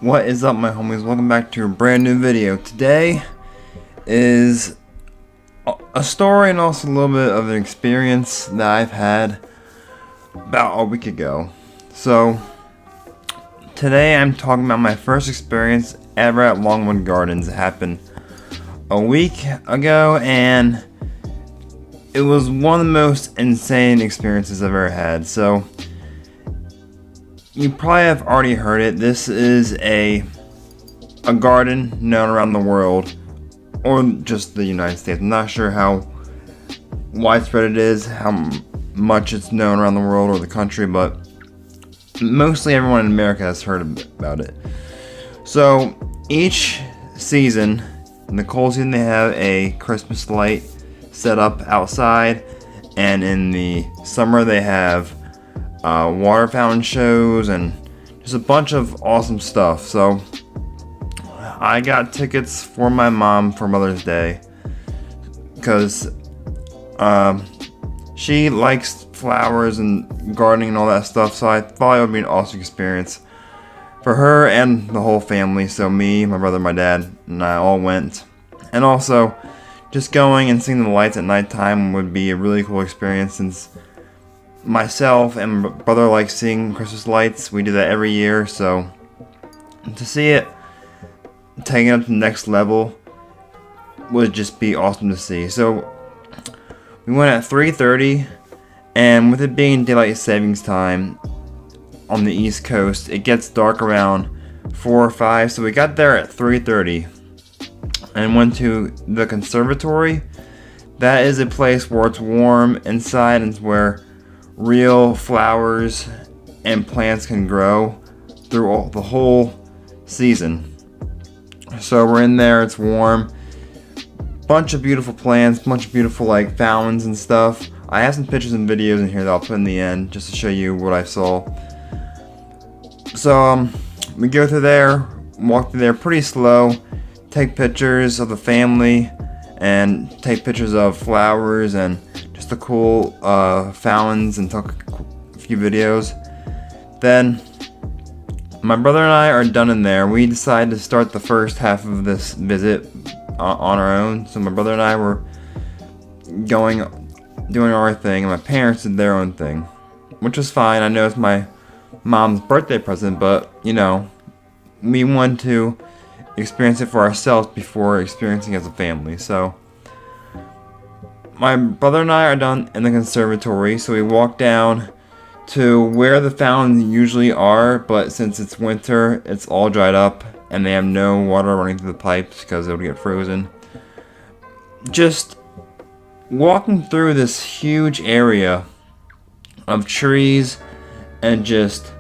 What is up, my homies? Welcome back to a brand new video. Today is a story and also a little bit of an experience that I've had about a week ago. So today I'm talking about my first experience ever at Longwood Gardens. It happened a week ago and it was one of the most insane experiences I've ever had. So you probably have already heard it. This is a garden known around the world, or just the United States. I'm not sure how widespread it is, how much it's known around the world or the country, but mostly everyone in America has heard about it. So each season, in the cold season, they have a Christmas light set up outside, and in the summer they have water fountain shows and just a bunch of awesome stuff. So I got tickets for my mom for Mother's Day because she likes flowers and gardening and all that stuff, so I thought it would be an awesome experience for her and the whole family. So me, my brother, my dad, and I all went. And also just going and seeing the lights at nighttime would be a really cool experience, since myself and my brother like seeing Christmas lights. We do that every year, so to see it taken up to the next level would just be awesome to see. So we went at 3:30, and with it being daylight savings time on the East Coast, it gets dark around 4 or 5, so we got there at 3:30 and went to the conservatory. That is a place where it's warm inside and where real flowers and plants can grow through the whole season. So we're in there, it's warm, bunch of beautiful plants, bunch of beautiful like fountains and stuff. I have some pictures and videos in here that I'll put in the end just to show you what I saw. So we go through there, walk through there pretty slow, take pictures of the family and take pictures of flowers and just the cool fountains, and took a few videos. Then my brother and I are done in there. We decided to start the first half of this visit on our own. So my brother and I were doing our thing, and my parents did their own thing, which was fine. I know it's my mom's birthday present, but you know, we wanted to experience it for ourselves before experiencing it as a family. So my brother and I are done in the conservatory, so we walk down to where the fountains usually are, but since it's winter, it's all dried up and they have no water running through the pipes because it'll get frozen. Just walking through this huge area of trees and just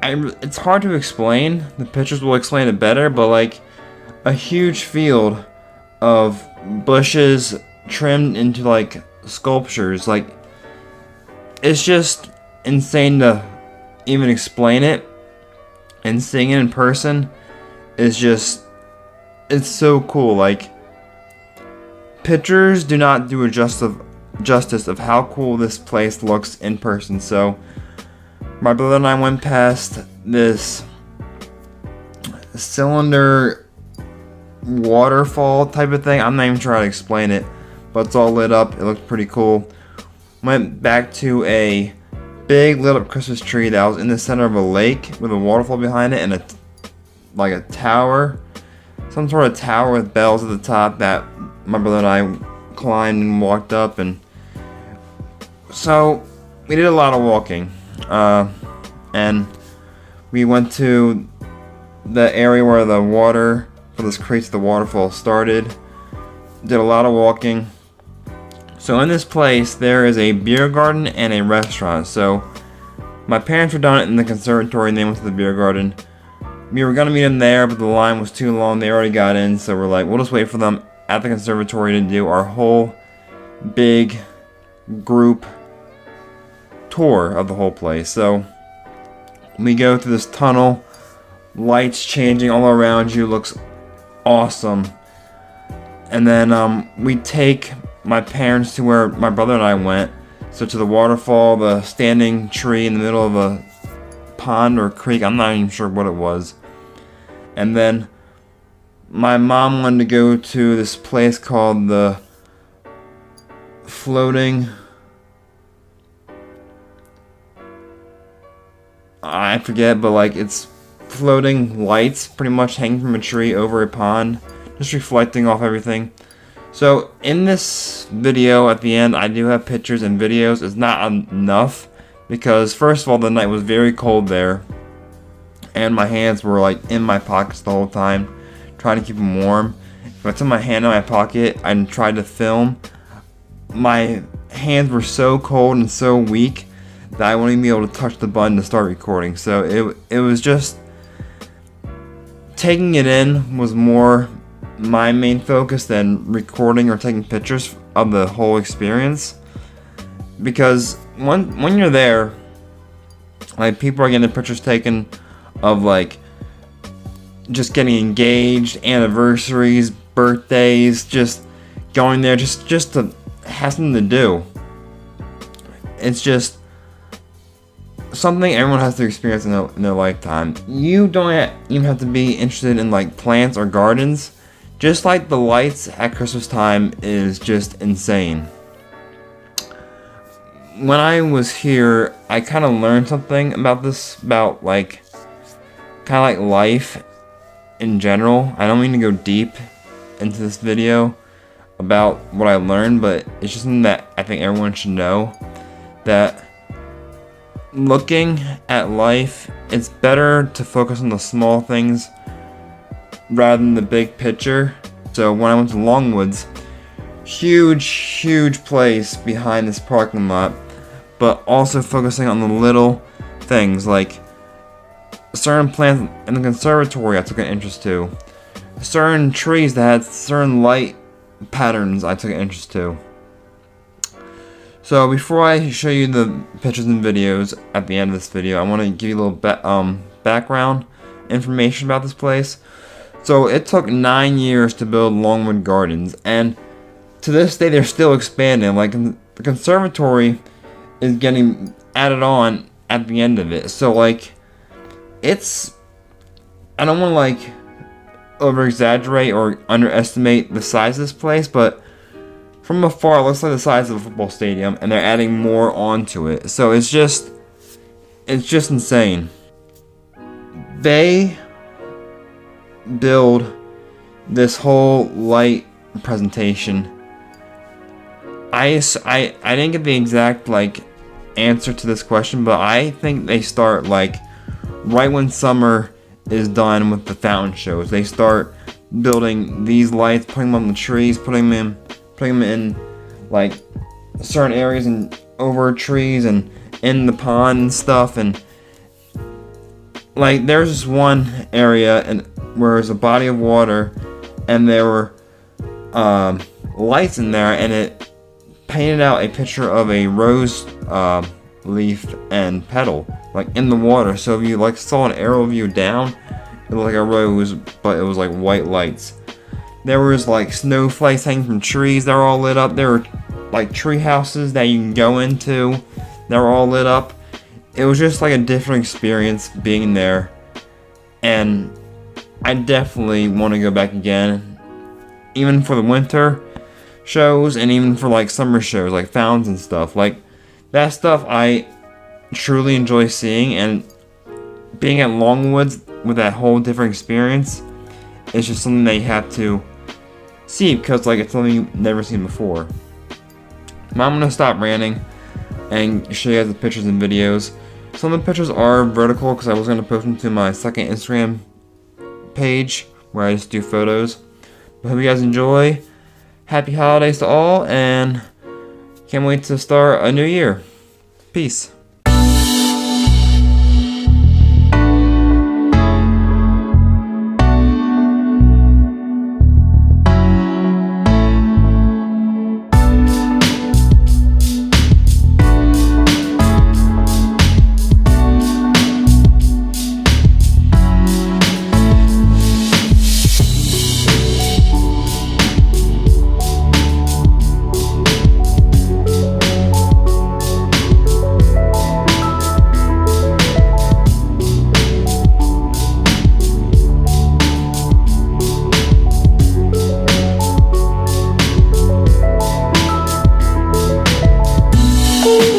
it's hard to explain. The pictures will explain it better, but like a huge field of bushes trimmed into like sculptures. Like, it's just insane to even explain it, and seeing it in person is just, it's so cool. Like, pictures do not do a justice of how cool this place looks in person. So my brother and I went past this cylinder waterfall type of thing. I'm not even trying to explain it, but it's all lit up. It looks pretty cool. Went back to a big lit up Christmas tree that was in the center of a lake with a waterfall behind it, and a tower, some sort of tower with bells at the top that my brother and I climbed and walked up. And so we did a lot of walking. And we went to the area where the water for this creek to the waterfall started. Did a lot of walking. So in this place there is a beer garden and a restaurant. So my parents were done in the conservatory and they went to the beer garden. We were gonna meet them there, but the line was too long. They already got in, so we're like, we'll just wait for them at the conservatory to do our whole big group tour of the whole place. So we go through this tunnel, lights changing all around you, looks awesome. And then we take my parents to where my brother and I went. So to the waterfall, the standing tree in the middle of a pond or creek. I'm not even sure what it was. And then my mom wanted to go to this place called the Floating... I forget, but like it's floating lights pretty much hanging from a tree over a pond, just reflecting off everything. So in this video at the end, I do have pictures and videos. It's not enough because first of all, the night was very cold there and my hands were like in my pockets the whole time, trying to keep them warm. If I took my hand in my pocket and tried to film, my hands were so cold and so weak that I wouldn't even be able to touch the button to start recording. So it was just, taking it in was more my main focus than recording or taking pictures of the whole experience. Because when you're there, like people are getting pictures taken of like just getting engaged, anniversaries, birthdays, just going there just to have something to do. It's just something everyone has to experience in their lifetime. You don't even have to be interested in like plants or gardens. Just like the lights at Christmas time is just insane. When I was here, I kind of learned something about this, about like kind of like life in general. I don't mean to go deep into this video about what I learned, but it's just something that I think everyone should know, that looking at life, it's better to focus on the small things rather than the big picture. So when I went to Longwoods, huge place behind this parking lot, but also focusing on the little things like certain plants in the conservatory I took an interest to, certain trees that had certain light patterns I took an interest to. So before I show you the pictures and videos at the end of this video, I want to give you a little background information about this place. So it took 9 years to build Longwood Gardens, and to this day they're still expanding. Like the conservatory is getting added on at the end of it. So like it's, I don't want to like over exaggerate or underestimate the size of this place, but from afar, it looks like the size of a football stadium, and they're adding more onto it. So it's just insane. They build this whole light presentation. I didn't get the exact like answer to this question, but I think they start like right when summer is done with the fountain shows. They start building these lights, putting them on the trees, putting them in like certain areas and over trees and in the pond and stuff. And like there's this one area and where there's a body of water and there were lights in there, and it painted out a picture of a rose leaf and petal like in the water. So if you like saw an aerial view down, it looked like a rose, but it was like white lights. There was like snowflakes hanging from trees that were all lit up. There were like tree houses that you can go into that were all lit up. It was just like a different experience being there, and I definitely want to go back again, even for the winter shows and even for like summer shows like fountains and stuff. Like that stuff I truly enjoy seeing, and being at Longwoods with that whole different experience is just something that you have to see, because like it's something you've never seen before. Now I'm gonna stop ranting and show you guys the pictures and videos. Some of the pictures are vertical because I was gonna post them to my second Instagram page where I just do photos. But hope you guys enjoy. Happy holidays to all, and can't wait to start a new year. Peace. keep